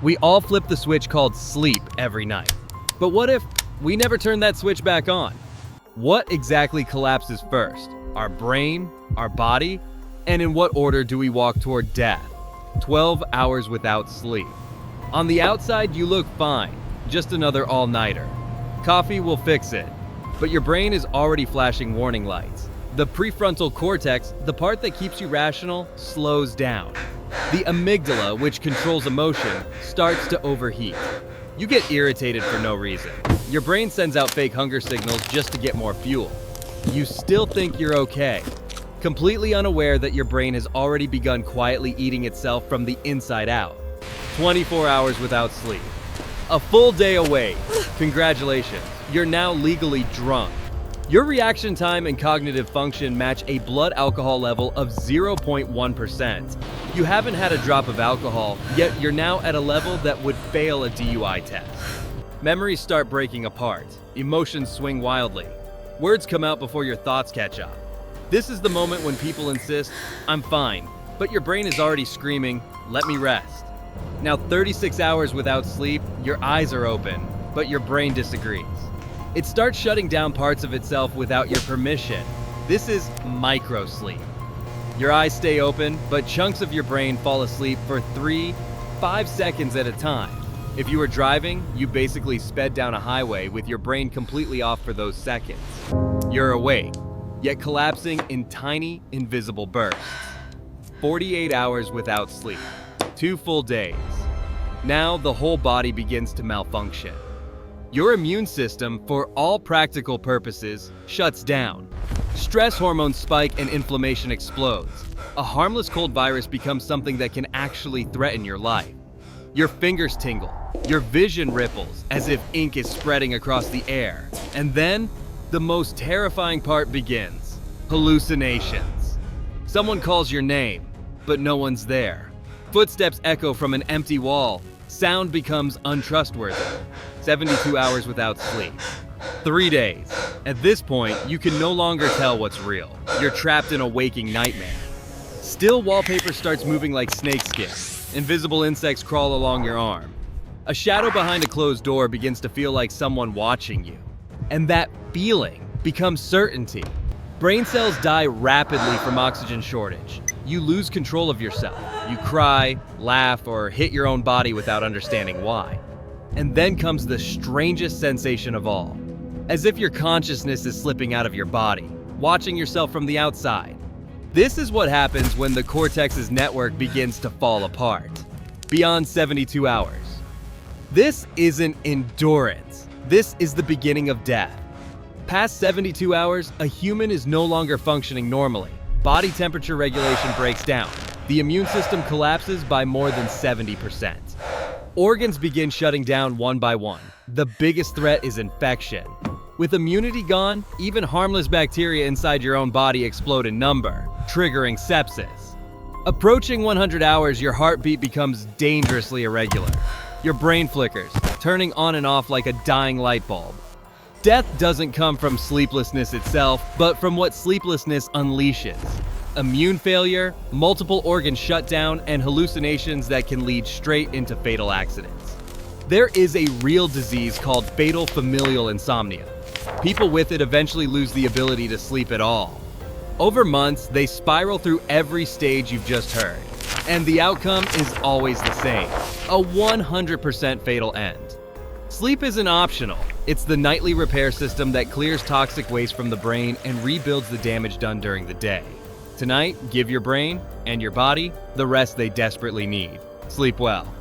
We all flip the switch called sleep every night. But what if we never turn that switch back on? What exactly collapses first? Our brain, our body, and in what order do we walk toward death? 12 hours without sleep. On the outside, you look fine, just another all-nighter. Coffee will fix it, but your brain is already flashing warning lights. The prefrontal cortex, the part that keeps you rational, slows down. The amygdala, which controls emotion, starts to overheat. You get irritated for no reason. Your brain sends out fake hunger signals just to get more fuel. You still think you're okay, completely unaware that your brain has already begun quietly eating itself from the inside out. 24 hours without sleep. A full day away. Congratulations, you're now legally drunk. Your reaction time and cognitive function match a blood alcohol level of 0.1%. You haven't had a drop of alcohol, yet you're now at a level that would fail a DUI test. Memories start breaking apart. Emotions swing wildly. Words come out before your thoughts catch up. This is the moment when people insist, "I'm fine," but your brain is already screaming, "Let me rest." Now 36 hours without sleep, your eyes are open, but your brain disagrees. It starts shutting down parts of itself without your permission. This is micro-sleep. Your eyes stay open, but chunks of your brain fall asleep for 3-5 seconds at a time. If you were driving, you basically sped down a highway with your brain completely off for those seconds. You're awake, yet collapsing in tiny, invisible bursts. 48 hours without sleep. 2 full days. Now the whole body begins to malfunction. Your immune system, for all practical purposes, shuts down. Stress hormones spike and inflammation explodes. A harmless cold virus becomes something that can actually threaten your life. Your fingers tingle. Your vision ripples as if ink is spreading across the air. And then, the most terrifying part begins. Hallucinations. Someone calls your name, but no one's there. Footsteps echo from an empty wall. Sound becomes untrustworthy. 72 hours without sleep. 3 days. At this point, you can no longer tell what's real. You're trapped in a waking nightmare. Still wallpaper starts moving like snakeskin. Invisible insects crawl along your arm. A shadow behind a closed door begins to feel like someone watching you. And that feeling becomes certainty. Brain cells die rapidly from oxygen shortage. You lose control of yourself. You cry, laugh, or hit your own body without understanding why. And then comes the strangest sensation of all. As if your consciousness is slipping out of your body, watching yourself from the outside. This is what happens when the cortex's network begins to fall apart. Beyond 72 hours. This isn't endurance. This is the beginning of death. Past 72 hours, a human is no longer functioning normally. Body temperature regulation breaks down. The immune system collapses by more than 70%. Organs begin shutting down one by one. The biggest threat is infection. With immunity gone, even harmless bacteria inside your own body explode in number, triggering sepsis. Approaching 100 hours, your heartbeat becomes dangerously irregular. Your brain flickers, turning on and off like a dying light bulb. Death doesn't come from sleeplessness itself, but from what sleeplessness unleashes. Immune failure, multiple organ shutdown, and hallucinations that can lead straight into fatal accidents. There is a real disease called fatal familial insomnia. People with it eventually lose the ability to sleep at all. Over months, they spiral through every stage you've just heard. And the outcome is always the same, a 100% fatal end. Sleep isn't optional. It's the nightly repair system that clears toxic waste from the brain and rebuilds the damage done during the day. Tonight, give your brain and your body the rest they desperately need. Sleep well.